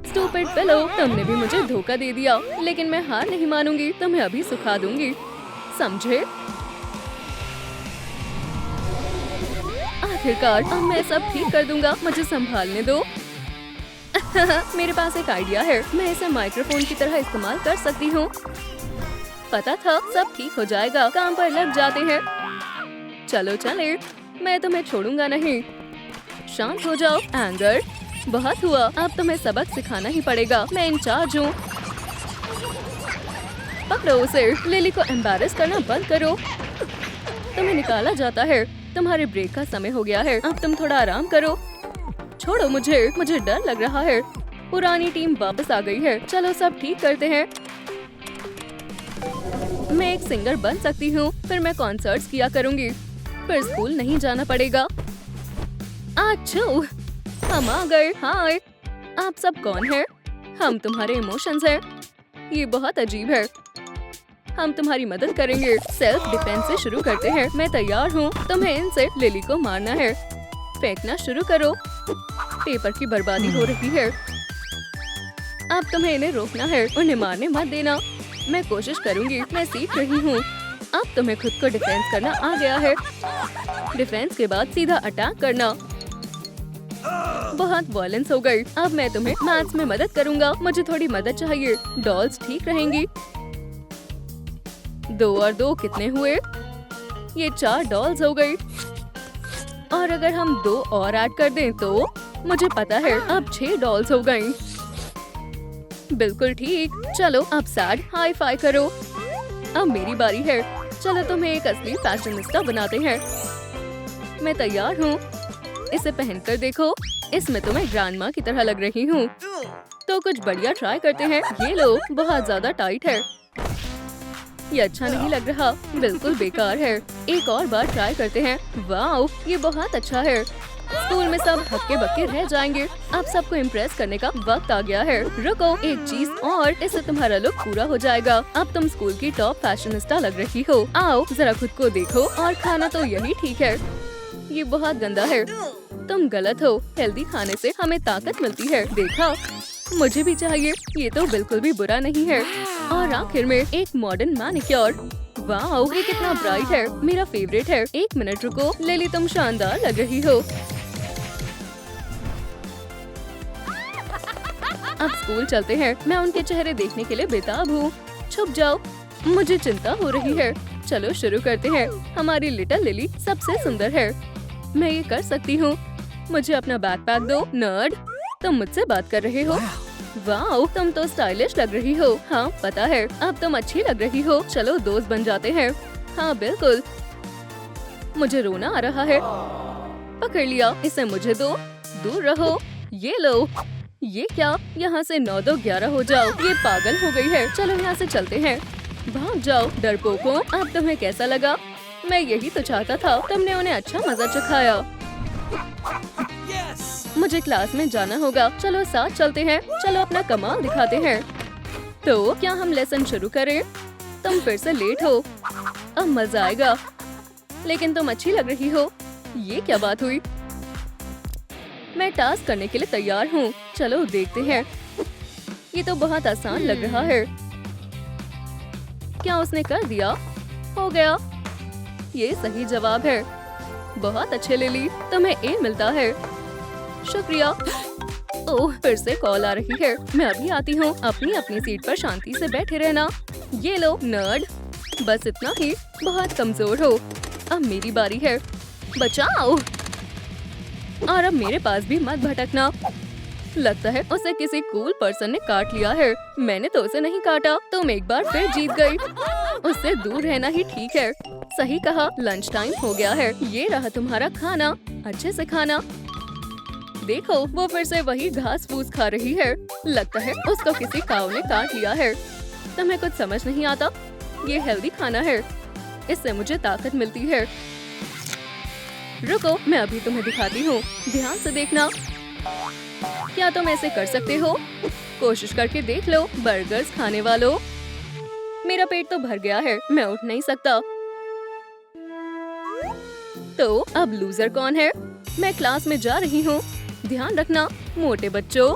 स्टूपिड पिलो, तुमने भी मुझे धोखा दे दिया। लेकिन मैं हार नहीं मानूंगी। तुम्हें अभी सुखा दूंगी, समझे? आखिरकार अब मैं सब ठीक कर दूंगा। मुझे संभालने दो। मेरे पास एक आइडिया है। मैं इसे माइक्रोफोन की तरह इस्तेमाल कर सकती हूँ। पता था, सब ठीक हो जाएगा। काम पर लग जाते हैं। चलो चले, मैं तुम्हें छोड़ूंगा नहीं। शांत हो जाओ। एंगर, बहुत हुआ, अब तुम्हें सबक सिखाना ही पड़ेगा। मैं इंचार्ज हूँ। पकड़ो उसे। लिली को एम्बैरेस करना बंद करो। तुम्हें निकाला जाता है। तुम्हारे ब्रेक का समय हो गया है, अब तुम थोड़ा आराम करो। छोड़ो मुझे, मुझे डर लग रहा है। पुरानी टीम वापस आ गई है, चलो सब ठीक करते हैं। मैं एक सिंगर बन सकती हूँ, फिर मैं कॉन्सर्ट्स किया करूँगी, फिर स्कूल नहीं जाना पड़ेगा। आच्छू, हम आ गए। हाय, आप सब कौन हैं? हम तुम्हारे इमोशंस हैं। ये बहुत अजीब है। हम तुम्हारी मदद करेंगे। सेल्फ डिफेंस से शुरू करते हैं। मैं तैयार हूँ। तुम्हें इनसे लिली को मारना है। फेंकना शुरू करो। पेपर की बर्बादी हो रही है। अब तुम्हें इन्हें रोकना है, उन्हें मारने मत देना। मैं कोशिश करूंगी, मैं सीख रही हूँ। अब तुम्हें खुद को डिफेंस करना आ गया है। डिफेंस के बाद सीधा अटैक करना। बहुत वॉयलेंस हो गई। अब मैं तुम्हें मैथ्स में मदद करूंगा। मुझे थोड़ी मदद चाहिए। डॉल्स ठीक रहेंगी। 2 और 2 कितने हुए? ये 4 डॉल्स हो गई। और अगर हम 2 और ऐड कर दें तो मुझे पता है अब 6 डॉल्स हो गई। बिल्कुल ठीक। चलो अब सैड हाई फाई करो। अब मेरी बारी है। चलो तुम्हें एक असली फैशनिस्टा बनाते हैं। मैं तैयार हूँ। इसे पहनकर देखो। इसमें तो मैं ग्रैंडमा की तरह लग रही हूँ। तो कुछ बढ़िया ट्राई करते हैं। ये लो, बहुत ज्यादा टाइट है। ये अच्छा नहीं लग रहा, बिल्कुल बेकार है। एक और बार ट्राई करते हैं। वाओ, ये बहुत अच्छा है। स्कूल में सब हक्के बक्के रह जाएंगे। अब सबको इम्प्रेस करने का वक्त आ गया है। रुको, एक चीज और, इससे तुम्हारा लुक पूरा हो जाएगा। अब तुम स्कूल की टॉप फैशनिस्टा लग रही हो। आओ जरा खुद को देखो। और खाना तो यही ठीक है। ये बहुत गंदा है। तुम गलत हो। हेल्दी खाने से हमें ताकत मिलती है। देखा, मुझे भी चाहिए। ये तो बिल्कुल भी बुरा नहीं है। और आखिर में एक मॉडर्न मैनिक्योर। वाओ, ये कितना ब्राइट है। मेरा फेवरेट है। 1 मिनट रुको। लिली, तुम शानदार लग रही हो। अब स्कूल चलते हैं। मैं उनके चेहरे देखने के लिए बेताब हूँ। छुप जाओ, मुझे चिंता हो रही है। चलो शुरू करते हैं। हमारी लिटिल लिली सबसे सुंदर है। मैं ये कर सकती हूँ। मुझे अपना बैकपैक दो। नर्ड, तुम मुझसे बात कर रहे हो? वाओ, तुम तो स्टाइलिश लग रही हो। हाँ पता है, अब तुम अच्छी लग रही हो। चलो दोस्त बन जाते हैं। हाँ बिल्कुल। मुझे रोना आ रहा है। पकड़ लिया, इसे मुझे दो। दूर रहो। ये लो। ये क्या? यहाँ से 9 2 11 हो जाओ। ये पागल हो गई है। चलो यहाँ से चलते हैं। भाग जाओ डरपोकों। अब तुम्हें कैसा लगा? मैं यही तो चाहता था। तुमने उन्हें अच्छा मजा चखाया। मुझे क्लास में जाना होगा। चलो साथ चलते हैं। चलो अपना कमाल दिखाते हैं। तो क्या हम लेसन शुरू करें? तुम फिर से लेट हो। अब मजा आएगा। लेकिन तुम अच्छी लग रही हो। ये क्या बात हुई? मैं टास्क करने के लिए तैयार हूँ। चलो देखते हैं। ये तो बहुत आसान लग रहा है। क्या उसने कर दिया? हो गया। ये सही जवाब है। बहुत अच्छे लिली, तुम्हें ए मिलता है। शुक्रिया। ओह, फिर से कॉल आ रही है। मैं अभी आती हूँ। अपनी अपनी सीट पर शांति से बैठे रहना। ये लो नर्ड। बस इतना ही। बहुत कमजोर हो। अब मेरी बारी है। बचाओ। और अब मेरे पास भी मत भटकना। लगता है उसे किसी कूल पर्सन ने काट लिया है। मैंने तो उसे नहीं काटा। तुम एक बार फिर जीत गई। उससे दूर रहना ही ठीक है। सही कहा। लंच टाइम हो गया है। ये रहा तुम्हारा खाना। अच्छे से खाना। देखो, वो फिर से वही घास फूस खा रही है। लगता है उसको किसी काऊ ने काट लिया है। तुम्हें कुछ समझ नहीं आता? ये हेल्दी खाना है। इससे मुझे ताकत मिलती है। रुको, मैं अभी तुम्हें दिखाती हूँ। ध्यान से देखना। क्या तुम ऐसे कर सकते हो? कोशिश करके देख लो। बर्गर्स खाने वालों, मेरा पेट तो भर गया है। मैं उठ नहीं सकता। तो अब लूजर कौन है? मैं क्लास में जा रही हूँ। ध्यान रखना मोटे बच्चों।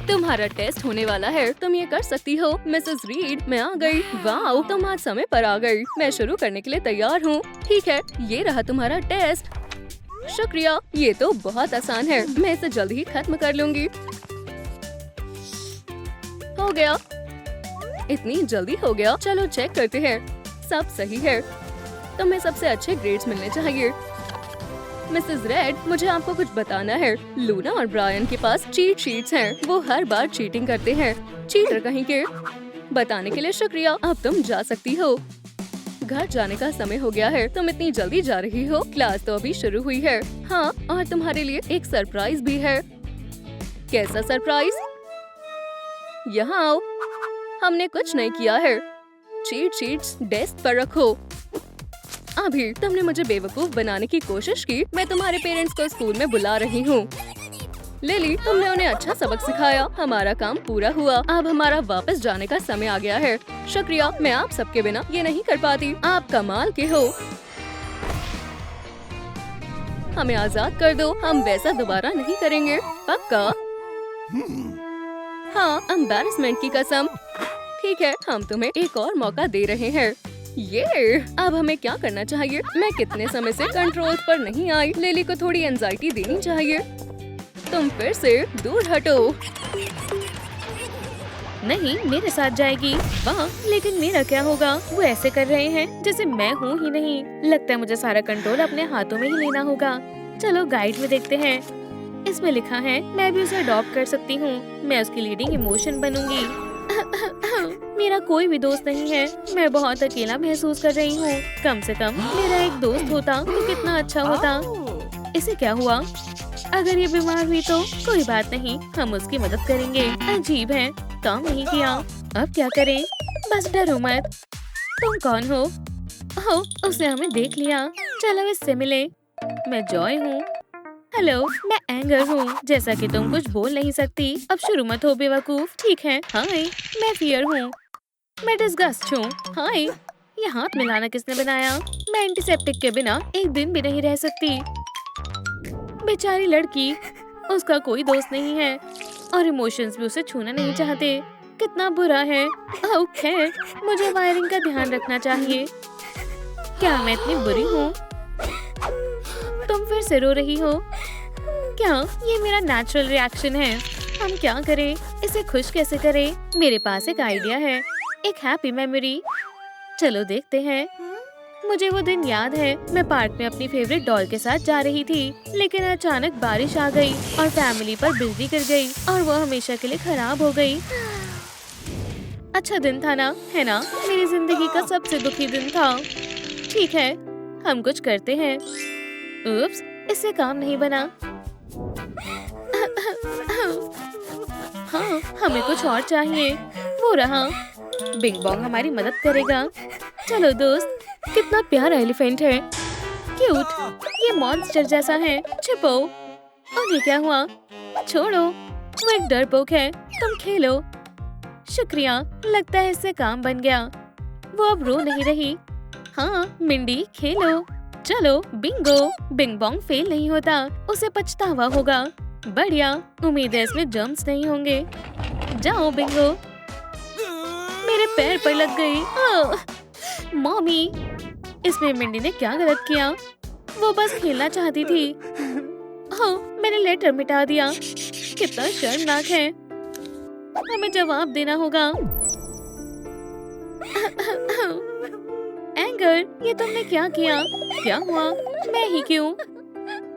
तुम्हारा टेस्ट होने वाला है। तुम ये कर सकती हो। मिसेस रीड, मैं आ गई। वाओ, तुम आज समय पर आ गई। मैं शुरू करने के लिए तैयार हूँ। ठीक है, ये रहा तुम्हारा टेस्ट। शुक्रिया। ये तो बहुत आसान है। मैं इसे जल्द ही खत्म कर लूंगी। हो गया। इतनी जल्दी हो गया? चलो चेक करते हैं। सब सही है। तुम्हें सबसे अच्छे ग्रेड्स मिलने चाहिए। मिसेस रेड, मुझे आपको कुछ बताना है। लूना और ब्रायन के पास चीट शीट्स हैं। वो हर बार चीटिंग करते हैं। चीटर कहीं के। बताने के लिए शुक्रिया। अब तुम जा सकती हो। घर जाने का समय हो गया है। तुम इतनी जल्दी जा रही हो? क्लास तो अभी शुरू हुई है। हाँ, और तुम्हारे लिए एक सरप्राइज भी है। कैसा सरप्राइज? यहाँ आओ। हमने कुछ नहीं किया है। चीट शीट्स डेस्क पर रखो। अभी तुमने मुझे बेवकूफ बनाने की कोशिश की। मैं तुम्हारे पेरेंट्स को स्कूल में बुला रही हूँ। लिली, तुमने उन्हें अच्छा सबक सिखाया। हमारा काम पूरा हुआ। अब हमारा वापस जाने का समय आ गया है। शुक्रिया, मैं आप सबके बिना ये नहीं कर पाती। आप कमाल के हो। हमें आजाद कर दो। हम वैसा दोबारा नहीं करेंगे। पक्का? हाँ, एम्बैरेसमेंट की कसम। ठीक है, हम तुम्हें एक और मौका दे रहे हैं। ये अब हमें क्या करना चाहिए? मैं कितने समय से कंट्रोल पर नहीं आई। लिली को थोड़ी एंजाइटी देनी चाहिए। तुम फिर से दूर हटो।
नहीं, मेरे साथ जाएगी। वाह, लेकिन मेरा क्या होगा? वो ऐसे कर रहे हैं जैसे मैं हूँ ही नहीं। लगता है मुझे सारा कंट्रोल अपने हाथों में ही लेना होगा। चलो गाइड में देखते हैं। इसमें लिखा है मैं भी उसे अडॉप्ट कर सकती हूँ। मैं उसकी लीडिंग इमोशन बनूंगी। मेरा कोई भी दोस्त नहीं है। मैं बहुत अकेला महसूस कर रही हूँ। कम से कम मेरा एक दोस्त होता तो कितना अच्छा होता। इसे क्या हुआ? अगर ये बीमार हुई तो कोई बात नहीं, हम उसकी मदद करेंगे। अजीब है, काम नहीं किया। अब क्या करें? बस डरो मत। तुम कौन हो? ओह, उसने हमें देख लिया। चलो इससे मिले। मैं जॉय हूँ। हेलो, मैं एंगर हूँ। जैसा कि तुम कुछ बोल नहीं सकती, अब शुरू मत हो बेवकूफ। ठीक है। हाय, मैं फियर हूँ। मैं डिस्गस्ट हूँ। हाय, ये हाथ मिलाना किसने बनाया? मैं एंटीसेप्टिक के बिना एक दिन भी नहीं रह सकती। बेचारी लड़की, उसका कोई दोस्त नहीं है और इमोशंस भी उसे छूना नहीं चाहते। कितना बुरा है। ओके, मुझे वायरिंग का ध्यान रखना चाहिए। क्या मैं इतनी बुरी हूँ? तुम फिर से रो रही हो? क्या ये मेरा नेचुरल रिएक्शन है? हम क्या करें? इसे खुश कैसे करें? मेरे पास एक आइडिया है, एक हैप्पी मेमोरी। चलो देखते हैं। मुझे वो दिन याद है, मैं पार्क में अपनी फेवरेट डॉल के साथ जा रही थी, लेकिन अचानक बारिश आ गई और फैमिली पर बिजली गिर गई और वो हमेशा के लिए खराब हो गई। अच्छा दिन था ना, है ना? मेरी जिंदगी का सबसे दुखी दिन था। ठीक है, हम कुछ करते हैं। उप्स, इससे काम नहीं बना। हाँ, हमें कुछ और चाहिए। वो रहा। बिंग बॉन्ग हमारी मदद करेगा। चलो दोस्त, कितना प्यारा एलिफेंट है। क्यूट, ये मॉन्स्टर जैसा है। छिपो। उन्हें क्या हुआ? छोड़ो, वो एक डरपोक है। तुम खेलो। शुक्रिया, लगता है इससे काम बन गया। वो अब रो नहीं रही। हाँ मिंडी, खेलो। चलो बिंगो। बिंग बॉन्ग फेल नहीं होता, उसे पछतावा होगा। बढ़िया, उम्मीद है इसमें जम्प्स नहीं होंगे। जाओ बिंगो। मेरे पैर पर लग गई। मॉमी, इसमें मिंडी ने क्या गलत किया? वो बस खेलना चाहती थी। ओह, मैंने लेटर मिटा दिया। कितना शर्मनाक है। हमें जवाब देना होगा। एंगर, ये तुमने क्या किया? क्या हुआ? मैं ही क्यों?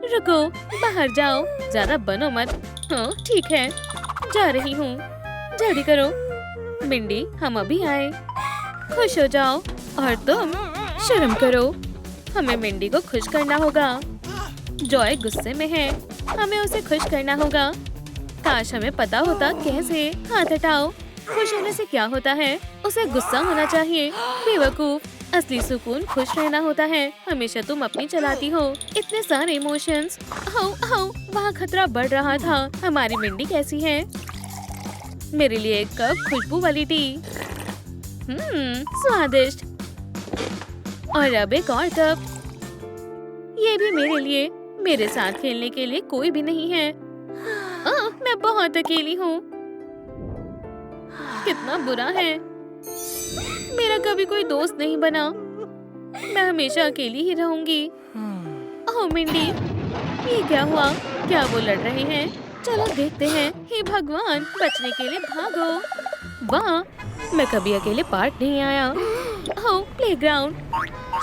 रुको, बाहर जाओ। ज्यादा बनो मत। हाँ ठीक है, जा रही हूँ। जल्दी करो। मिंडी, हम अभी आए। खुश हो जाओ। और तुम शर्म करो। हमें मिंडी को खुश करना होगा। जॉय गुस्से में है, हमें उसे खुश करना होगा। काश हमें पता होता कैसे। हाथ हटाओ। खुश होने से क्या होता है? उसे गुस्सा होना चाहिए। बेवकूफ, असली सुकून खुश रहना होता है। हमेशा तुम अपनी चलाती हो। इतने सारे इमोशंस। वहाँ खतरा बढ़ रहा था। हमारी मिंडी कैसी है? मेरे लिए एक कप खुशबू वाली टी। स्वादिष्ट। और अब एक और कप। ये भी मेरे लिए। मेरे साथ खेलने के लिए कोई भी नहीं है। मैं बहुत अकेली हूँ। कितना बुरा है। मेरा कभी कोई दोस्त नहीं बना। मैं हमेशा अकेली ही रहूंगी। ओह मिंडी, ये क्या हुआ? क्या वो लड़ रहे हैं? चलो देखते हैं। हे भगवान, बचने के लिए भागो। वाह, मैं कभी अकेले पार्क नहीं आया। ओह प्लेग्राउंड।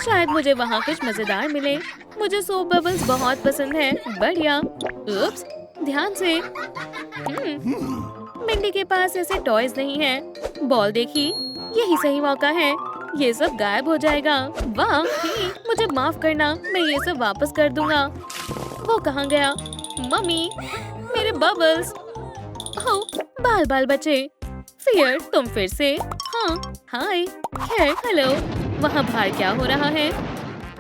शायद मुझे वहाँ कुछ मजेदार मिले। मुझे सोप बबल्स बहुत पसंद है। बढ़िया। उप्स, ध्यान से। मिंडी के पास ऐसे टॉयज नहीं है। बॉल देखी, यही सही मौका है। ये सब गायब हो जाएगा। वाह, मुझे माफ करना, मैं ये सब वापस कर दूंगा। वो कहाँ गया? मम्मी, मेरे बबल्स। ओह, बाल बाल बचे। फियर, तुम फिर से? हाँ, हाय। खैर, हेलो। वहाँ बाहर क्या हो रहा है?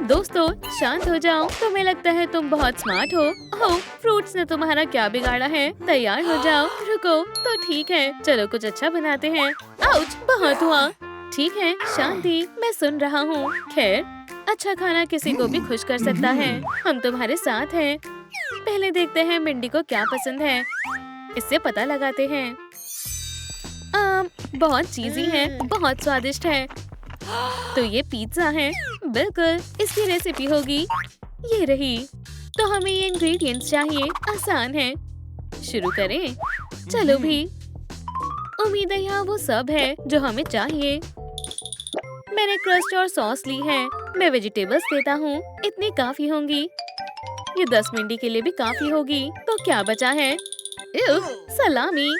दोस्तों, शांत हो जाओ। तुम्हें लगता है तुम बहुत स्मार्ट हो। ओह, फ्रूट्स ने तुम्हारा क्या बिगाड़ा है? तैयार हो जाओ। रुको, तो ठीक है, चलो कुछ अच्छा बनाते हैं। आउच, बहुत हुआ। ठीक है, शांति, मैं सुन रहा हूँ। खैर, अच्छा खाना किसी को भी खुश कर सकता है। हम तुम्हारे साथ हैं। पहले देखते हैं मिंडी को क्या पसंद है। इससे पता लगाते हैं। बहुत चीज़ी है, बहुत स्वादिष्ट है। तो ये पिज्जा है। बिल्कुल, इसकी रेसिपी होगी। ये रही। तो हमें ये इंग्रेडिएंट्स चाहिए। आसान है। शुरू करें। चलो भी। उम्मीद है यहाँ वो सब है जो हमें चाहिए। मैंने क्रस्ट और सॉस ली है। मैं वेजिटेबल्स देता हूँ। इतनी काफी होंगी। ये 10 मिनट के लिए भी काफी होगी। तो क्या बचा है? सलामी।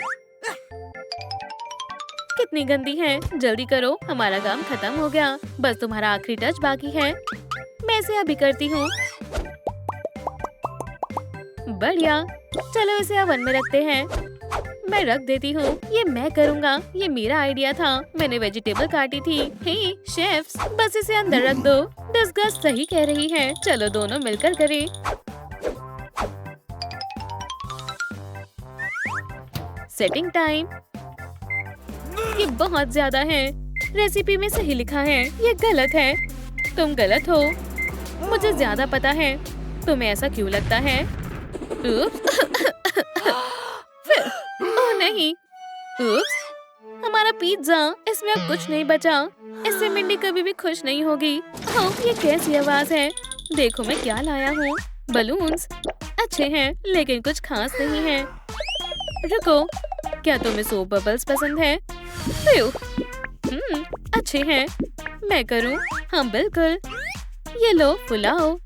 कितनी गंदी है। जल्दी करो, हमारा काम खत्म हो गया। बस तुम्हारा आखिरी टच बाकी है। मैं इसे अभी करती हूँ। बढ़िया। चलो इसे ओवन में रखते हैं। मैं रख देती हूँ। ये मैं करूँगा। ये मेरा आइडिया था। मैंने वेजिटेबल काटी थी। हे शेफ्स, बस इसे अंदर रख दो। डिस्गस्ट सही कह रही है। चलो दोनों मिलकर करें। Setting time. ये बहुत ज्यादा है। रेसिपी में सही लिखा है, ये गलत है। तुम गलत हो। मुझे ज्यादा पता है। तुम्हें ऐसा क्यों लगता है? ओह नहीं। उप्स, हमारा पिज्जा। इसमें अब कुछ नहीं बचा। इससे मिंडी कभी भी खुश नहीं होगी। ओह, ये कैसी आवाज है? देखो मैं क्या लाया हूँ। बलून्स अच्छे हैं, लेकिन कुछ खास नहीं है। रुको, क्या तुम्हें सोप बबल्स पसंद है? अच्छे हैं। मैं करूं? हाँ बिल्कुल। ये लो, फुलाओ।